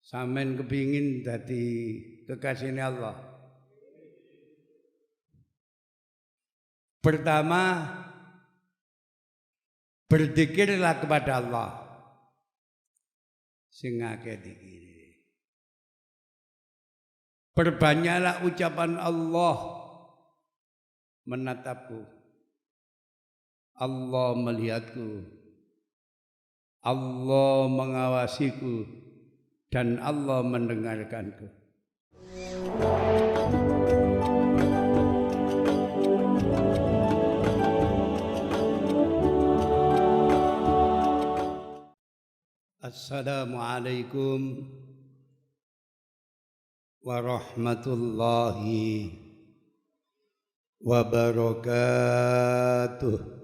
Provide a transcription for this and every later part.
Sampeyan kepingin dadi kekasihane Allah. Pertama, berzikirlah kepada Allah. Sing akeh dikiri. Perbanyaklah ucapan Allah menatapku. Allah melihatku. Allah mengawasiku. Dan Allah mendengarkanku. Assalamualaikum warahmatullahi wabarakatuh.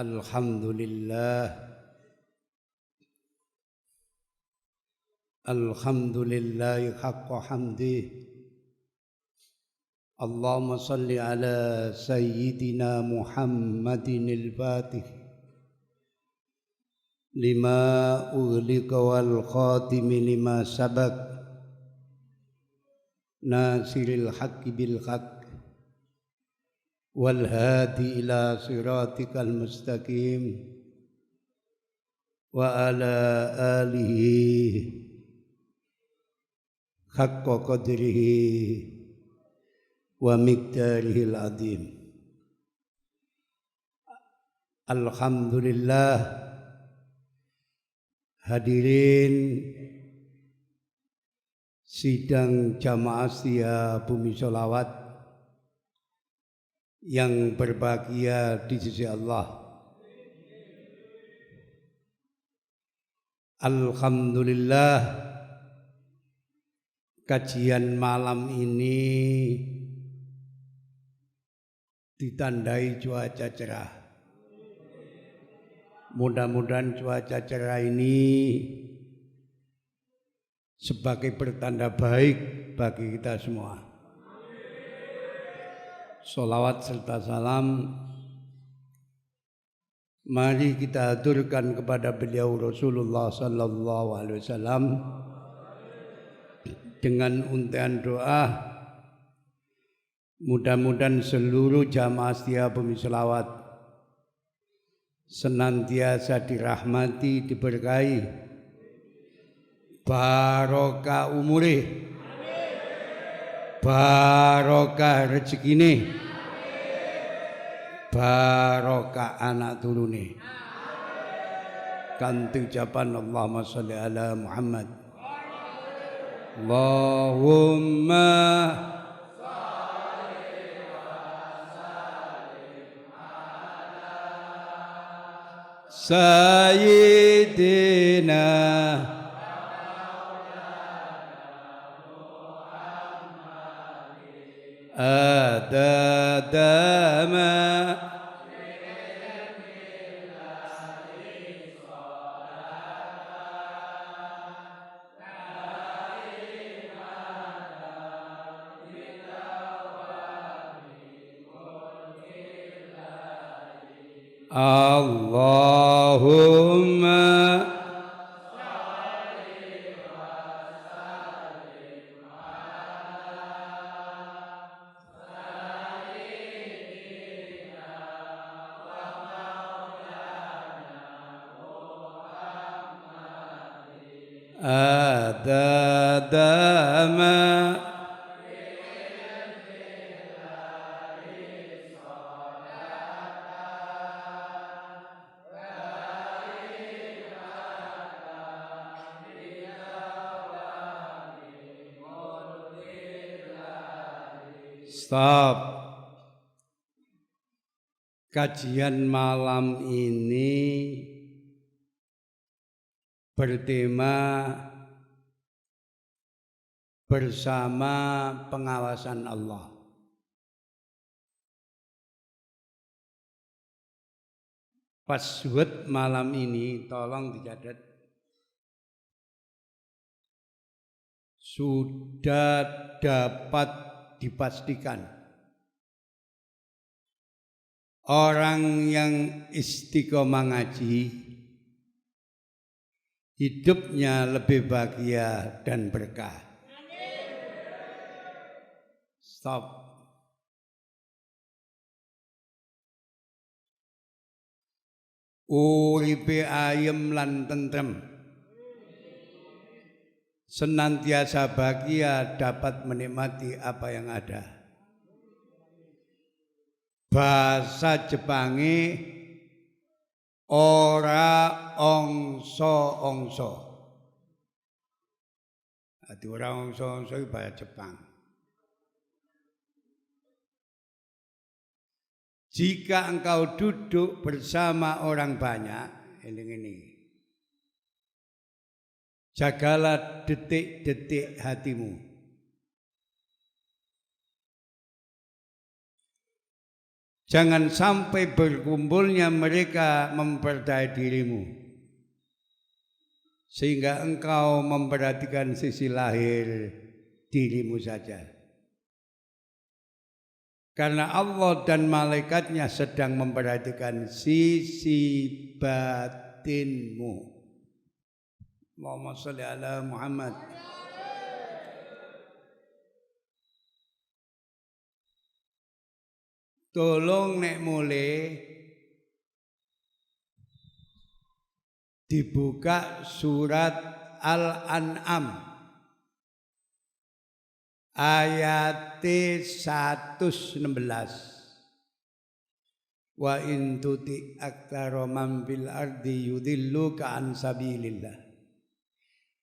Alhamdulillah haqqa hamdih. Allahumma salli ala sayyidina Muhammadin al-Fatih lima ughliqa wal khatimi lima sabaq nasiril haqqi bil haqq wal hadi ila siratikal mustaqim wa ala alihi haqqa qadrihi wa miqdarihil azim. Alhamdulillah, hadirin sidang jamaah setia Bumi Sholawat yang berbahagia di sisi Allah. Alhamdulillah, kajian malam ini ditandai cuaca cerah. Mudah-mudahan cuaca cerah ini sebagai pertanda baik bagi kita semua. Sholawat serta salam mari kita aturkan kepada beliau Rasulullah sallallahu alaihi wasallam dengan untayan doa. Mudah-mudahan seluruh jamaah setia Bumi Sholawat senantiasa dirahmati, diberkahi, barokah umure, barokah rezekine, barokah anak turune. Kanthi ucapan Allahumma sholli ala Muhammad. Allahumma Sayyidina Adadama Allahumma adadama Stop. Kajian malam ini bertema bersama pengawasan Allah. Password malam ini tolong dicatat. Sudah dapat dipastikan orang yang istiqomah ngaji hidupnya lebih bahagia dan berkah. Stop. Uripe ayem lan tentrem, senantiasa bahagia dapat menikmati apa yang ada. Bahasa Jepange ora ongso-ongso. Ati ora ongso-ongso iki bahasa Jepang. Jika engkau duduk bersama orang banyak, ini, jagalah detik-detik hatimu. Jangan sampai berkumpulnya mereka memperdaya dirimu, sehingga engkau memperhatikan sisi lahir dirimu saja. Karena Allah dan malaikatnya sedang memperhatikan sisi batinmu. Allahumma sholli ala Muhammad. Tolong nek mulai dibuka surat Al-An'am ayat 116. Wa in tuti aktsara man fil ardi yudilluka an sabilillah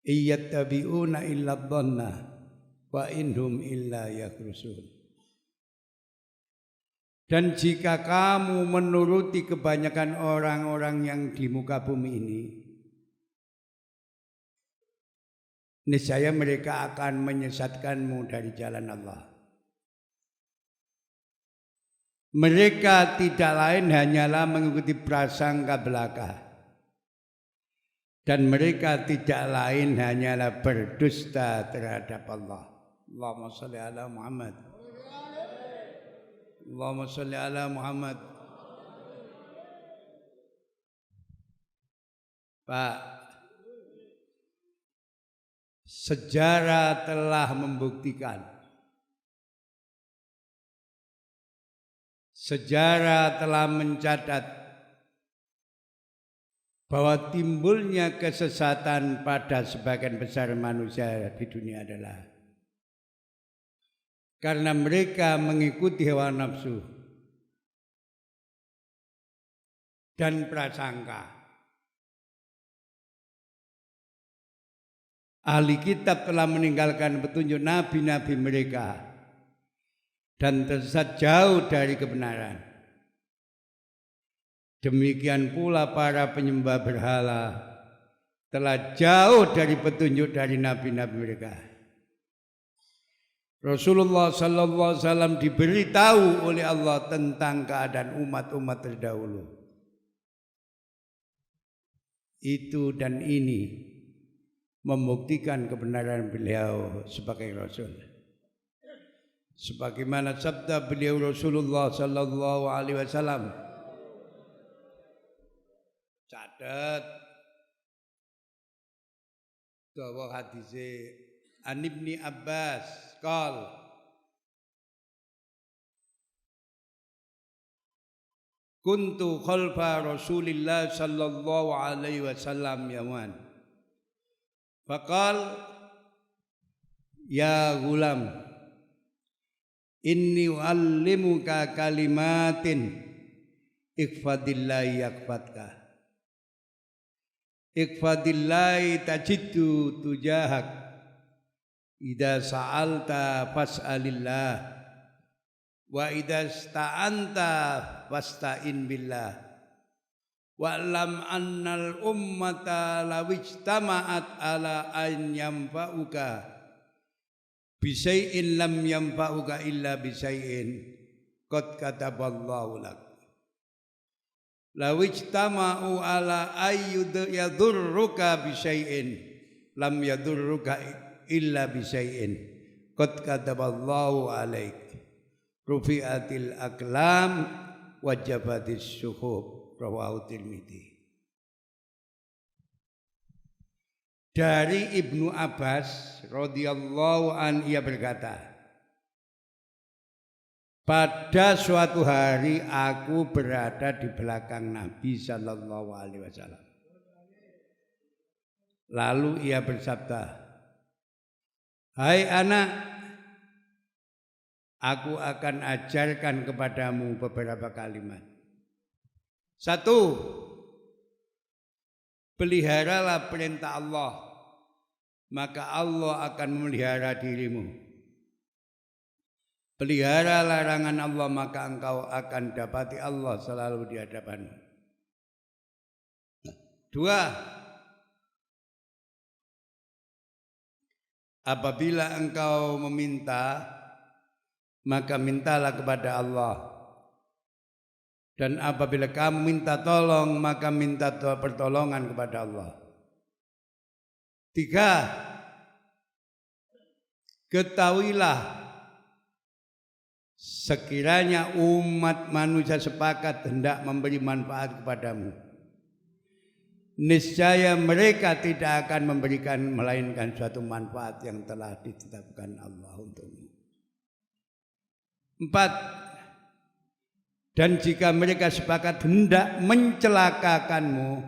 iyattabi'una illa dhanna wa inhum illa yakhrusun. Dan jika kamu menuruti kebanyakan orang-orang yang di muka bumi ini, niscaya mereka akan menyesatkanmu dari jalan Allah. Mereka tidak lain hanyalah mengikuti prasangka belaka. Dan mereka tidak lain hanyalah berdusta terhadap Allah. Allahumma sholli ala Muhammad. Allahumma sholli ala Muhammad. Pak, sejarah telah membuktikan, sejarah telah mencatat bahwa timbulnya kesesatan pada sebagian besar manusia di dunia adalah karena mereka mengikuti hawa nafsu dan prasangka. Ahli kitab telah meninggalkan petunjuk nabi-nabi mereka dan tersesat jauh dari kebenaran. Demikian pula para penyembah berhala telah jauh dari petunjuk dari nabi-nabi mereka. Rasulullah sallallahu alaihi wasallam diberitahu oleh Allah tentang keadaan umat-umat terdahulu. Itu dan ini membuktikan kebenaran beliau sebagai Rasul. Sebagaimana sabda beliau Rasulullah sallallahu alaihi wasallam. Catat bahwa hadis An Ibni Abbas qal kuntu khalfa Rasulillah sallallahu alaihi wasallam yaman faqal ya gulam inni uallimuka kalimatin ikfadillahi yakfadka ikfadillahi tajiddu tujahak idza sa'alta fas'alillah wa idza sta'anta fasta'in billah wa lam annal ummata lawijtama'at ala an yanfa'uka bisai'in lam yanfa'uka illa bisai'in qad kataballahu lak lawijtama'u ala ayyud yadurruka bisai'in lam yadurruka illa bisai'in qad kataballahu alaik rufi'atil aqlam wajabatis suhub rawahu Tirmidzi. Dari Ibnu Abbas radhiyallahu an ia berkata, pada suatu hari aku berada di belakang Nabi sallallahu alaihi wasallam. Lalu ia bersabda, "Hai anak, aku akan ajarkan kepadamu beberapa kalimat. 1. Peliharalah perintah Allah, maka Allah akan memelihara dirimu. Pelihara larangan Allah, maka engkau akan dapati Allah selalu di hadapanmu. 2. Apabila engkau meminta, maka mintalah kepada Allah. Dan apabila kamu minta tolong, maka minta pertolongan kepada Allah. 3. Ketahuilah, sekiranya umat manusia sepakat hendak memberi manfaat kepadamu, niscaya mereka tidak akan memberikan melainkan suatu manfaat yang telah ditetapkan Allah untukmu. 4. Dan jika mereka sepakat hendak mencelakakanmu,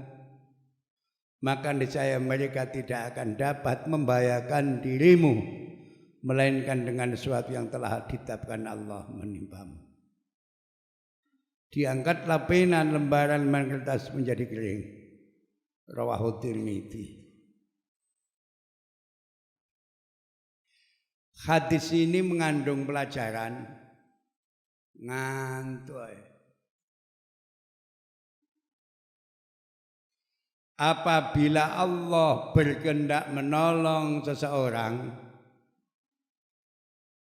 maka niscaya mereka tidak akan dapat membahayakan dirimu, melainkan dengan sesuatu yang telah ditetapkan Allah menimpamu. Diangkatlah pena lembaran kertas menjadi kering. Rawahu Tirmidzi. Hadis ini mengandung pelajaran ngantuk. Apabila Allah berkehendak menolong seseorang,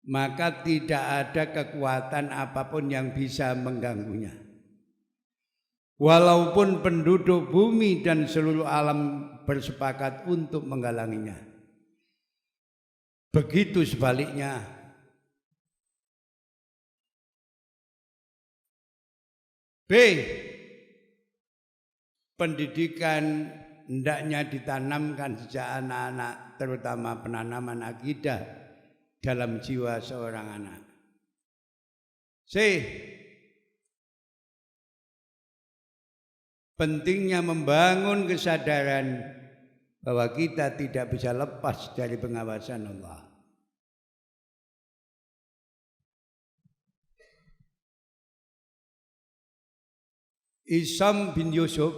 maka tidak ada kekuatan apapun yang bisa mengganggunya. Walaupun penduduk bumi dan seluruh alam bersepakat untuk menghalanginya. Begitu sebaliknya. B. Pendidikan hendaknya ditanamkan sejak anak-anak, terutama penanaman akidah dalam jiwa seorang anak. C. Pentingnya membangun kesadaran bahwa kita tidak bisa lepas dari pengawasan Allah. Hisam bin Yusuf,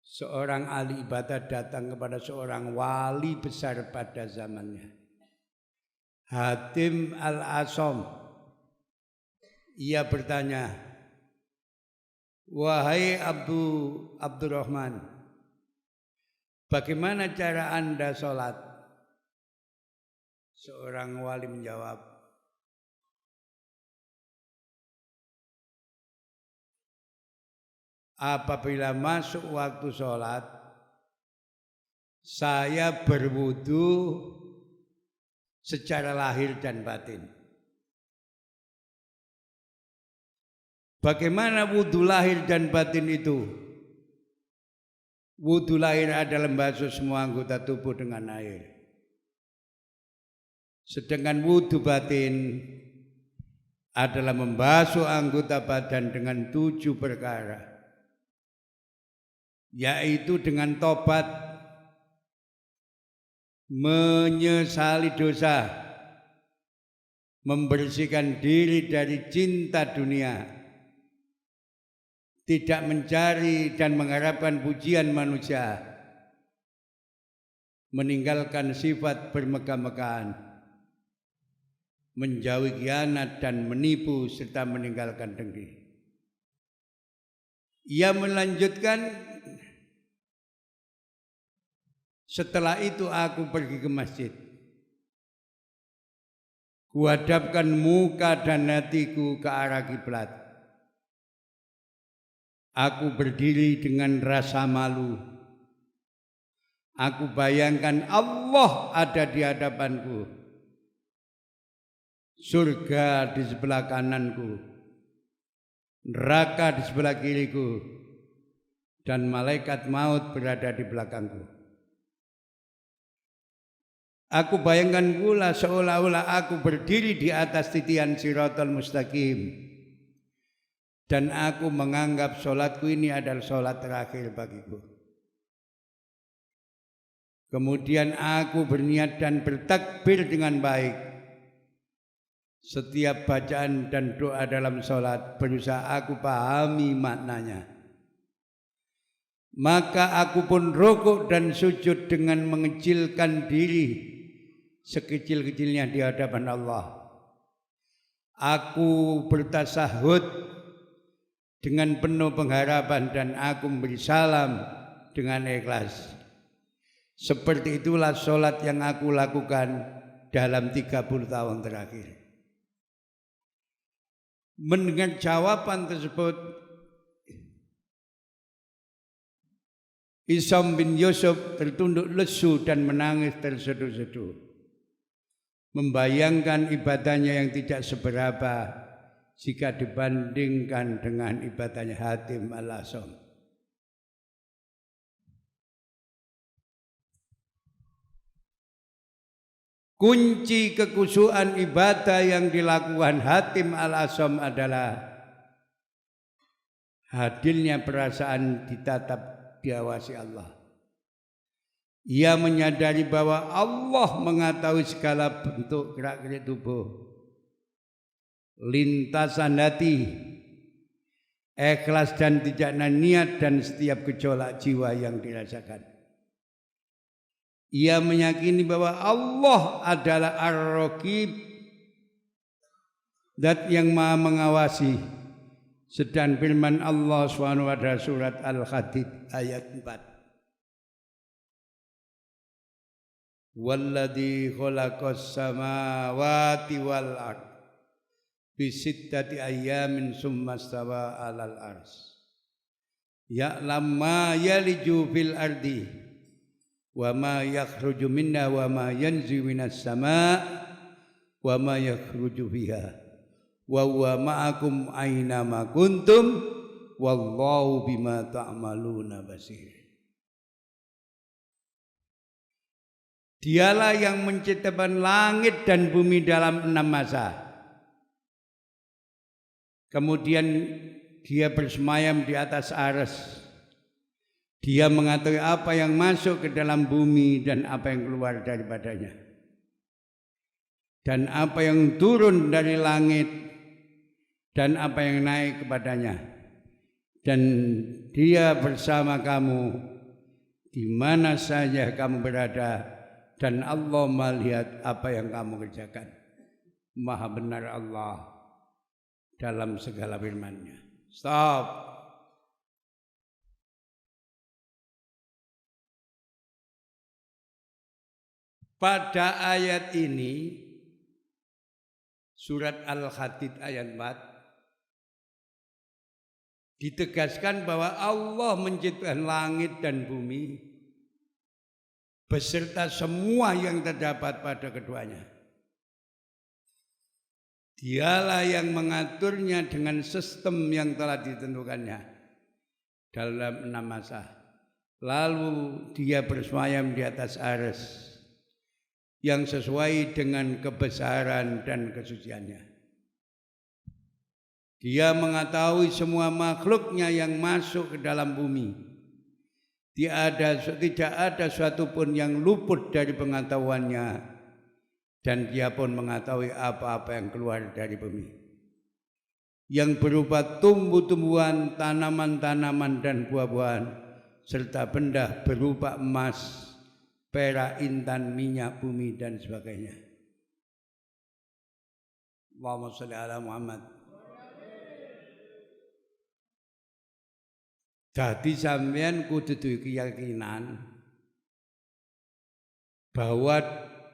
seorang ahli ibadah, datang kepada seorang wali besar pada zamannya, Hatim al-Asam. Ia bertanya, "Wahai Abdurrahman, bagaimana cara Anda sholat?" Seorang wali menjawab, "Apabila masuk waktu sholat, saya berwudu secara lahir dan batin." Bagaimana wudu lahir dan batin itu? Wudu lahir adalah membasuh semua anggota tubuh dengan air. Sedangkan wudu batin adalah membasuh anggota badan dengan 7 perkara, yaitu dengan tobat, menyesali dosa, membersihkan diri dari cinta dunia, tidak mencari dan mengharapkan pujian manusia, meninggalkan sifat bermegah-megahan, menjauhi khianat dan menipu, serta meninggalkan dengki. Ia melanjutkan, "Setelah itu aku pergi ke masjid. Kuhadapkan muka dan hatiku ke arah kiblat. Aku berdiri dengan rasa malu. Aku bayangkan Allah ada di hadapanku, surga di sebelah kananku, neraka di sebelah kiriku, dan malaikat maut berada di belakangku. Aku bayangkan pula seolah-olah aku berdiri di atas titian Shiratal Mustaqim dan aku menganggap sholatku ini adalah sholat terakhir bagiku. Kemudian aku berniat dan bertakbir dengan baik. Setiap bacaan dan doa dalam sholat berusaha aku pahami maknanya. Maka aku pun rukuk dan sujud dengan mengecilkan diri sekecil-kecilnya di hadapan Allah. Aku bertasahud dengan penuh pengharapan dan aku memberi salam dengan ikhlas. Seperti itulah sholat yang aku lakukan dalam 30 tahun terakhir. Mendengar jawaban tersebut, Hisam bin Yusuf tertunduk lesu dan menangis terseduh-seduh. Membayangkan ibadahnya yang tidak seberapa jika dibandingkan dengan ibadahnya Hatim al-Asam. Kunci kekhusyuan ibadah yang dilakukan Hatim al-Asam adalah hadirnya perasaan ditatap diawasi Allah. Ia menyadari bahwa Allah mengetahui segala bentuk gerak-gerik tubuh, lintasan hati, ikhlas dan tidaknya niat dan setiap gejolak jiwa yang dirasakan. Ia meyakini bahwa Allah adalah Ar-Raqib, Zat yang Maha mengawasi. Sedang firman Allah SWT surat Al-Hadid ayat 4. Walladzi khalaqas samawati wal ard bi sittati ayyamin summa stawa 'alal arsy. Ya'lam ma yaliju fil ardi wa ma yakhruju minha wa ma yanzilu minas sama' wa ma yakhruju fiha wa huwa ma'akum aina ma kuntum wallahu bima ta'maluna basir. Dialah yang menciptakan langit dan bumi dalam 6 masa. Kemudian dia bersemayam di atas arsy. Dia mengetahui apa yang masuk ke dalam bumi dan apa yang keluar daripadanya. Dan apa yang turun dari langit dan apa yang naik kepadanya. Dan dia bersama kamu di mana saja kamu berada. Dan Allah melihat apa yang kamu kerjakan. Maha benar Allah dalam segala firman-Nya. Stop. Pada ayat ini, surat Al-Hadid ayat 4, ditegaskan bahwa Allah menciptakan langit dan bumi beserta semua yang terdapat pada keduanya. Dialah yang mengaturnya dengan sistem yang telah ditentukannya dalam 6 masa. Lalu dia bersemayam di atas arsy yang sesuai dengan kebesaran dan kesuciannya. Dia mengetahui semua makhluknya yang masuk ke dalam bumi. Tidak ada suatu pun yang luput dari pengetahuannya, dan dia pun mengetahui apa-apa yang keluar dari bumi, yang berupa tumbuh-tumbuhan, tanaman-tanaman dan buah-buahan, serta benda berupa emas, perak, intan, minyak bumi dan sebagainya. Allahumma shalli ala Muhammad. Jadi sampean kudu duwe keyakinan bahwa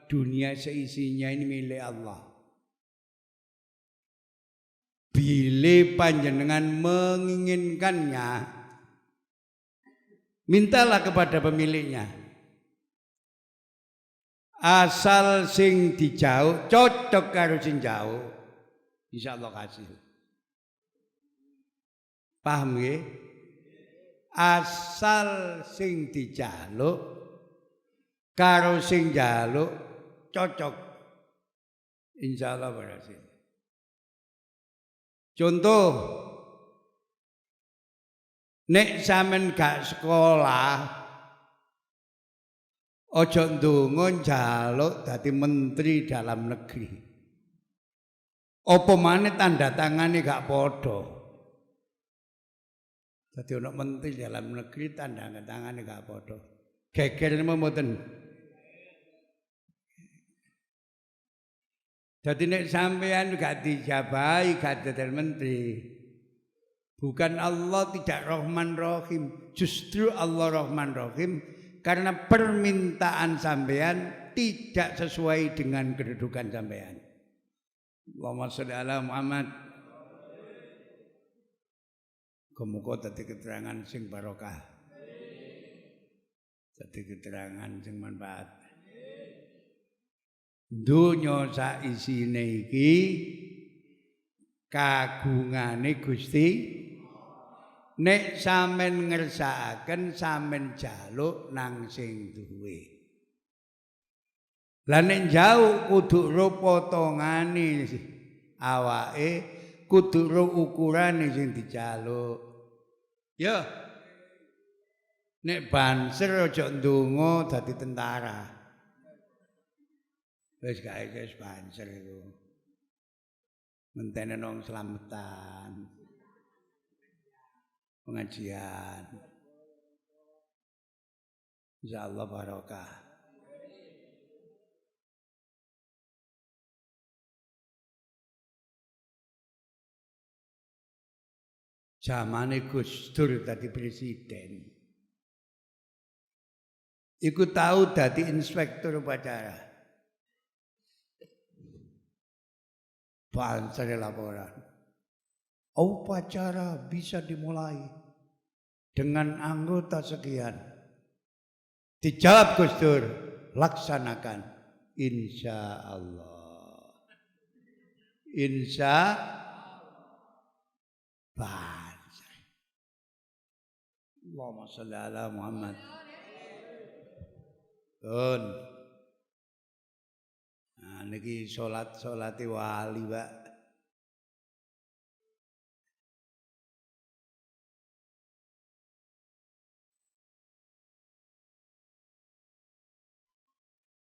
dunia seisinya ini milik Allah. Bila panjenengan menginginkannya, mintalah kepada pemiliknya. Asal sing dijauh cocok karo sing jauh, insyaallah kasih. Paham nggih? asal sing dijaluk karo sing jaluk cocok, insyaallah berhasil. Contoh, nek sampean gak sekolah, ojo ndonga njaluk dadi menteri dalam negeri. Apa maneh tanda tangane gak padha. Dadi ana menteri dalam negeri tanda tangane gak padha. Geger mboten. Dadi nek sampean gak dijabahi gak dadi menteri, bukan Allah tidak Rahman Rahim, justru Allah Rahman Rahim karena permintaan sampean tidak sesuai dengan kedudukan sampean. Allahumma sholli ala Muhammad. Muga dadi keterangan sing barokah. Dadi keterangan sing manfaat. Donya sak isine iki kagungane Gusti. Nek sampean ngersakaken sampean jaluk nang sing duwe. Lah nek jauh kudu ro potongane awake, kudu ro ukurane sing dijaluk. Ya. Nek banser aja ndonga dadi tentara. Wis gak wis banser iku. Mentene nang slametan. Pengajian. Insyaallah barokah. Zamane Gus Dur dadi presiden. Iku tahu dadi inspektur upacara. Banser laporan. Upacara bisa dimulai dengan anggota sekian. Dijawab Gus Dur, laksanakan. Insya Allah. Insya Banser. Allahumma sholli ala Muhammad. Nah niki salate wali, Pak.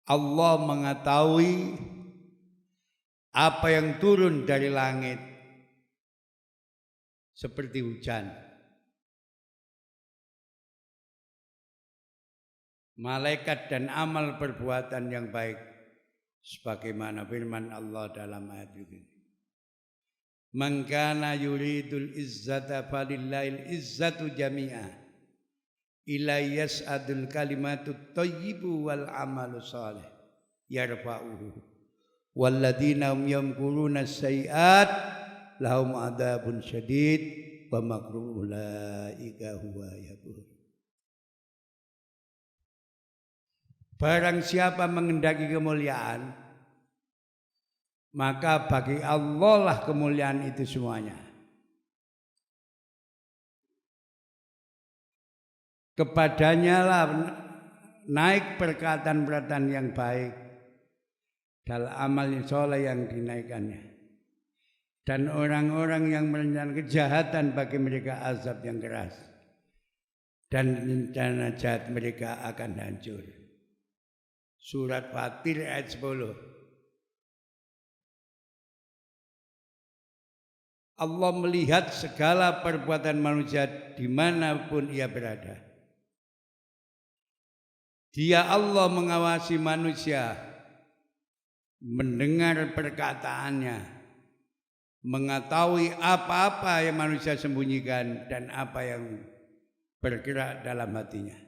Allah mengetahui apa yang turun dari langit seperti hujan. Malaikat dan amal perbuatan yang baik sebagaimana firman Allah dalam ayat ini. Man kana yuridul izzata falillahil izzatu jami'a. Ila yas'adul kalimatut thayyibu wal amalu shalih yarfa'uhu walladzina hum yamkuruna sayyi'at lahum adzabun syadid wa makru ulaika huwa yabur. Barang siapa mengendaki kemuliaan, maka bagi Allah lah kemuliaan itu semuanya. Kepadanya lah naik perkataan-perkataan yang baik dalam amal soleh yang dinaikkannya. Dan orang-orang yang merencanakan kejahatan bagi mereka azab yang keras. Dan rencana jahat mereka akan hancur. Surat Fatir ayat 10. Allah melihat segala perbuatan manusia dimanapun ia berada. Dia Allah mengawasi manusia, mendengar perkataannya, mengetahui apa-apa yang manusia sembunyikan dan apa yang bergerak dalam hatinya.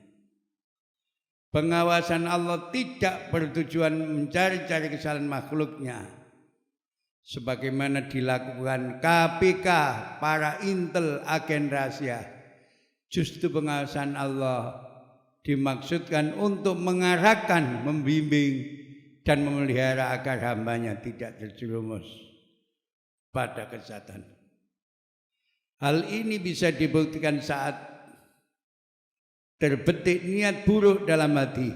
Pengawasan Allah tidak bertujuan mencari-cari kesalahan makhluknya. Sebagaimana dilakukan KPK, para intel, agen rahasia. Justru pengawasan Allah dimaksudkan untuk mengarahkan, membimbing, dan memelihara agar hambanya tidak terjerumus pada kesesatan. Hal ini bisa dibuktikan saat terbetik niat buruk dalam hati,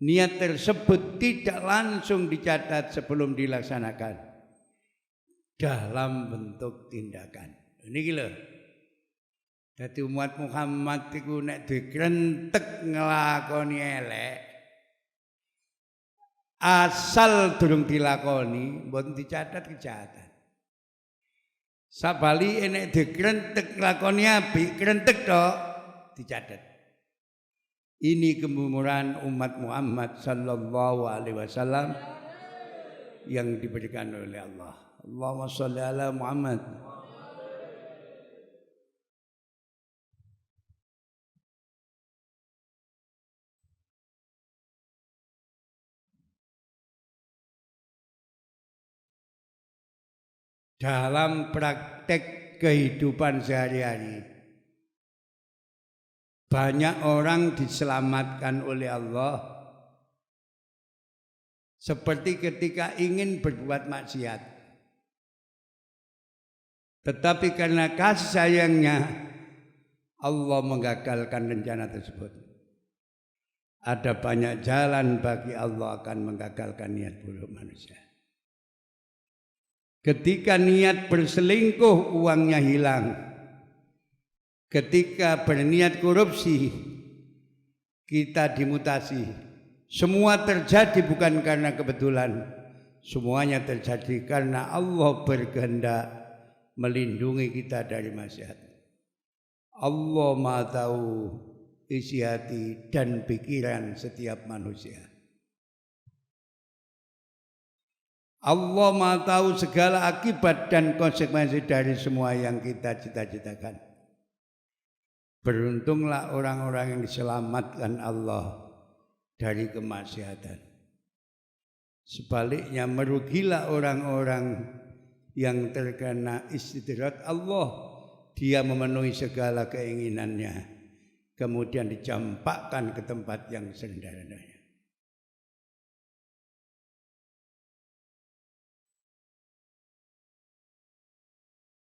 niat tersebut tidak langsung dicatat sebelum dilaksanakan dalam bentuk tindakan. Ini lho. Dadi umat Muhammad iku nek dikrentek nglakoni elek, asal durung dilakoni mboten dicatat kejahatan. Sabali nek dikrentek nglakoni apik, krentek tok dicatat. Ini kemuliaan umat Muhammad sallallahu alaihi wasallam yang diberikan oleh Allah. Allahumma shalli ala Muhammad. Dalam praktek kehidupan sehari-hari, banyak orang diselamatkan oleh Allah seperti ketika ingin berbuat maksiat. Tetapi karena kasih sayangnya Allah menggagalkan rencana tersebut. Ada banyak jalan bagi Allah akan menggagalkan niat buruk manusia. Ketika niat berselingkuh uangnya hilang. Ketika berniat korupsi kita dimutasi. Semua terjadi bukan karena kebetulan. Semuanya terjadi karena Allah berkehendak melindungi kita dari maksiat. Allah Maha tahu isi hati dan pikiran setiap manusia. Allah Maha tahu segala akibat dan konsekuensi dari semua yang kita cita-citakan. Beruntunglah orang-orang yang diselamatkan Allah dari kemaksiatan. Sebaliknya merugilah orang-orang yang terkena istidrat Allah. Dia memenuhi segala keinginannya, kemudian dicampakkan ke tempat yang serendah-rendahnya.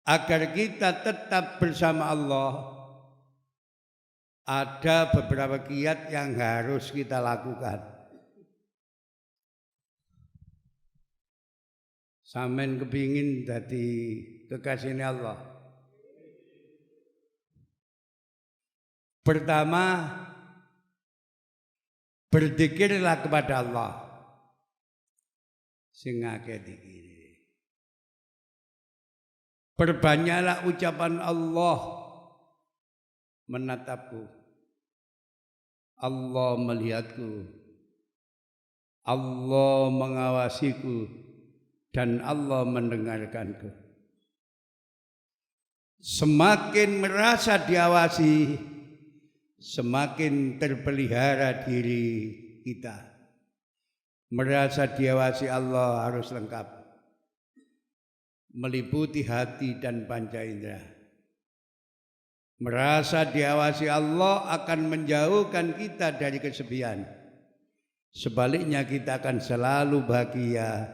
Agar kita tetap bersama Allah, ada beberapa kiat yang harus kita lakukan. Sampeyan kepingin dadi kekasihane Allah. Pertama, berzikirlah kepada Allah. Sing akeh zikir. Perbanyaklah ucapan Allah menatapku. Allah melihatku. Allah mengawasiku dan Allah mendengarkanku. Semakin merasa diawasi, semakin terpelihara diri kita. Merasa diawasi Allah harus lengkap. Meliputi hati dan panca indera. Merasa diawasi Allah akan menjauhkan kita dari kesepian. Sebaliknya kita akan selalu bahagia,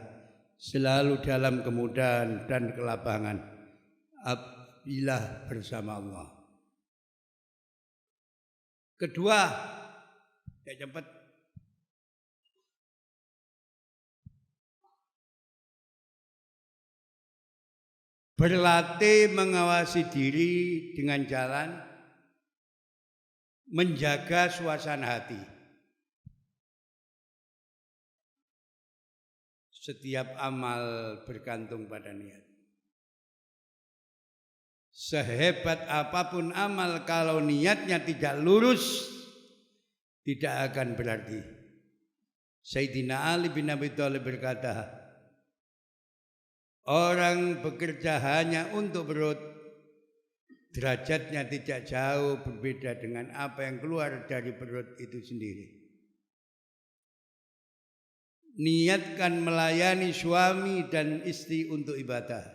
selalu dalam kemudahan dan kelapangan apabila bersama Allah. Kedua, cepat. Berlatih mengawasi diri dengan jalan menjaga suasana hati. Setiap amal bergantung pada niat. Sehebat apapun amal kalau niatnya tidak lurus, tidak akan berarti. Sayyidina Ali bin Abi Thalib berkata, orang bekerja hanya untuk perut, derajatnya tidak jauh berbeda dengan apa yang keluar dari perut itu sendiri. Niatkan melayani suami dan istri untuk ibadah.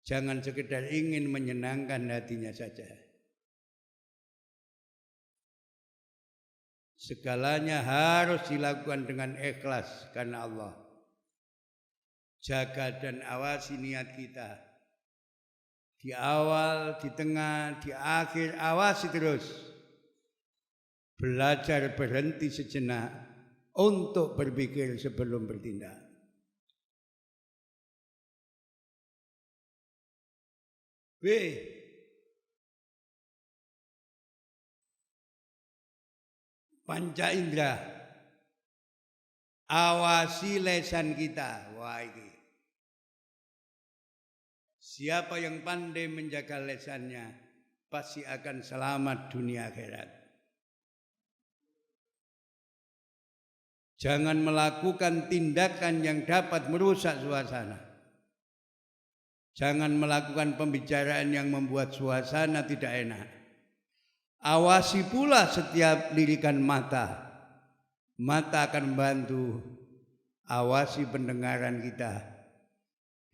Jangan sekedar ingin menyenangkan hatinya saja. Segalanya harus dilakukan dengan ikhlas karena Allah. Jaga dan awasi niat kita. Di awal, di tengah, di akhir, awasi terus. belajar berhenti sejenak untuk berpikir sebelum bertindak. B. Panca indera, awasi lesan kita. Wah, ini. Siapa yang pandai menjaga lesannya, pasti akan selamat dunia akhirat. Jangan melakukan tindakan yang dapat merusak suasana. Jangan melakukan pembicaraan yang membuat suasana tidak enak. Awasi pula setiap lirikan mata. Mata akan membantu. Awasi pendengaran kita.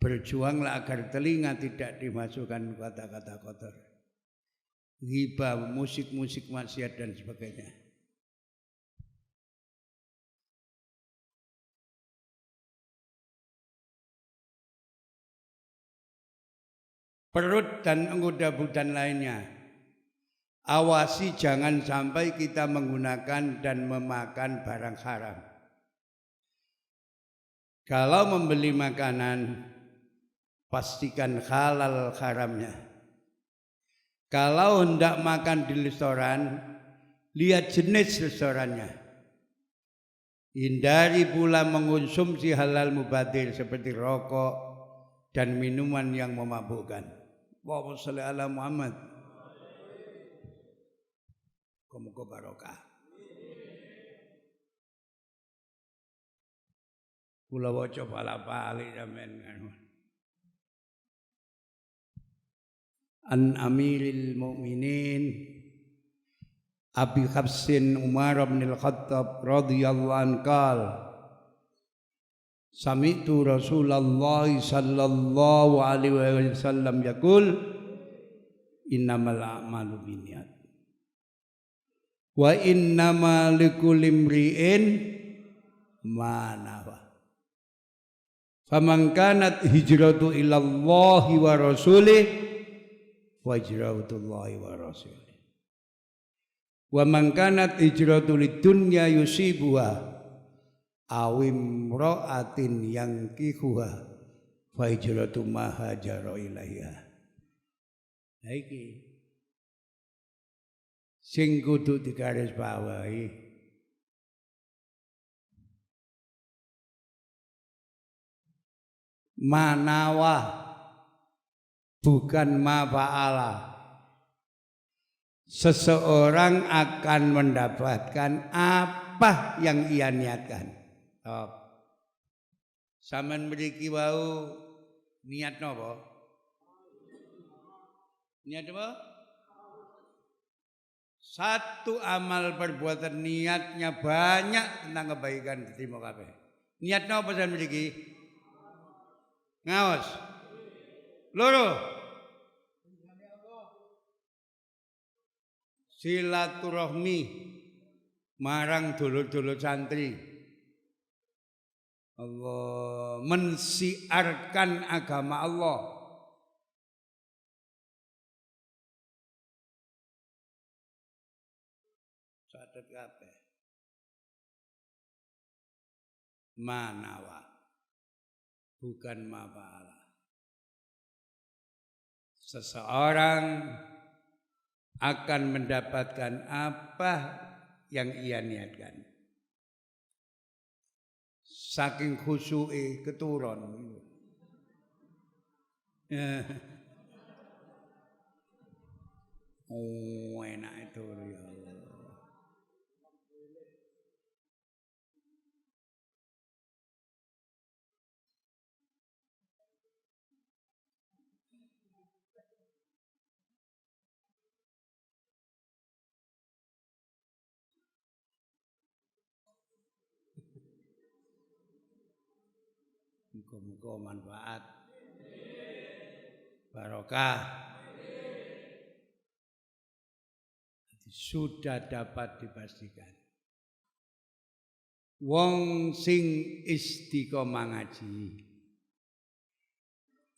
Berjuanglah agar telinga tidak dimasukkan kata-kata kotor. Ghibah, musik-musik maksiat dan sebagainya. Perut dan anggota badan lainnya. Awasi jangan sampai kita menggunakan dan memakan barang haram. Kalau membeli makanan, pastikan halal haramnya. Kalau hendak makan di restoran, lihat jenis restorannya. Hindari pula mengonsumsi halal mubadir seperti rokok dan minuman yang memabukkan. Allahumma sholli ala Muhammad. Muga barokah. Kula waca bala-bali sampean kan. An Amiril Mukminin Abi Hafsin Umar bin Al-Khattab radhiyallahu anhu qala Sami'tu Rasulullah sallallahu alaihi wasallam yaqul innamal a'malu binniyat wa innamal likulli imri'in ma nawa. Faman kanat hijratu ila Allah wa rasulih wa hijratullahi wa rasulih. Wa man kanat hijratu lidunya yusibuha aw imra'atin yankihuha fa hijratu ma hajara ilaiha. Iki sing kudu digarisbawahi manawa bukan mafa'ala. Seseorang akan mendapatkan apa yang ia niatkan. Sampeyan mriki wau niat napa? Niat apa? Satu amal perbuatan niatnya banyak tentang kebaikan diterima kabeh. Niat napa sampeyan mriki? Ngaos. Loro. Silaturahmi marang dulur-dulur santri. Allah mensiarkan agama Allah. Catet kabeh. Manawa bukan mafa'ala. Seseorang akan mendapatkan apa yang ia niatkan. Saking khusyuke keturun. Oh, enak itu ya Allah. Muga-muga manfaat, barokah. Sudah dapat dipastikan. Wong sing istiqomah ngaji,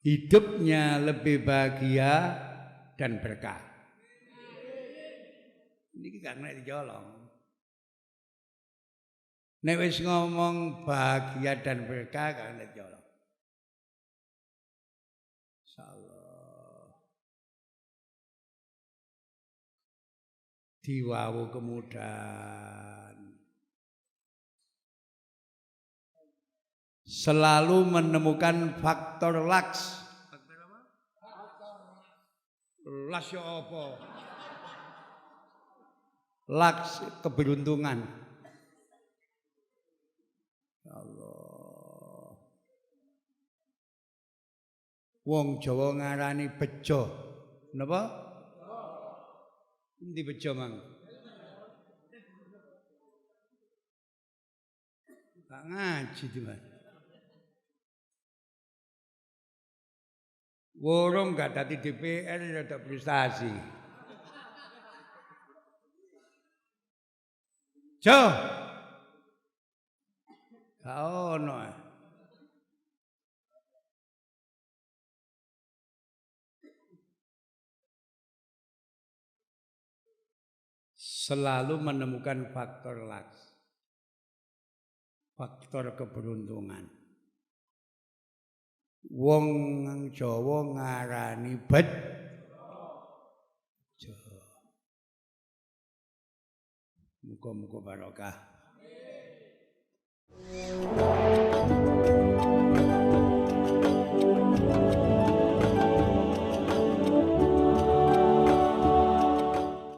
hidupnya lebih bahagia dan berkah. Ini kan nek dijolong. Nek wis ngomong bahagia dan berkah kan ya Allah. Insyaallah. Diwawu kemudahan. Selalu menemukan faktor laks. Faktor apa? Laks ya apa? Laks keberuntungan. Ya Allah. Wong Jawa ngarani bejo. Napa? Endi bejo, Mang? Tak ngaji di Mas. Wong gak dadi DPR ada prestasi. Jo. Gak ono. Selalu menemukan faktor laks. Faktor keberuntungan. Wong Jawa ngarani bejo. Muga-muga barokah.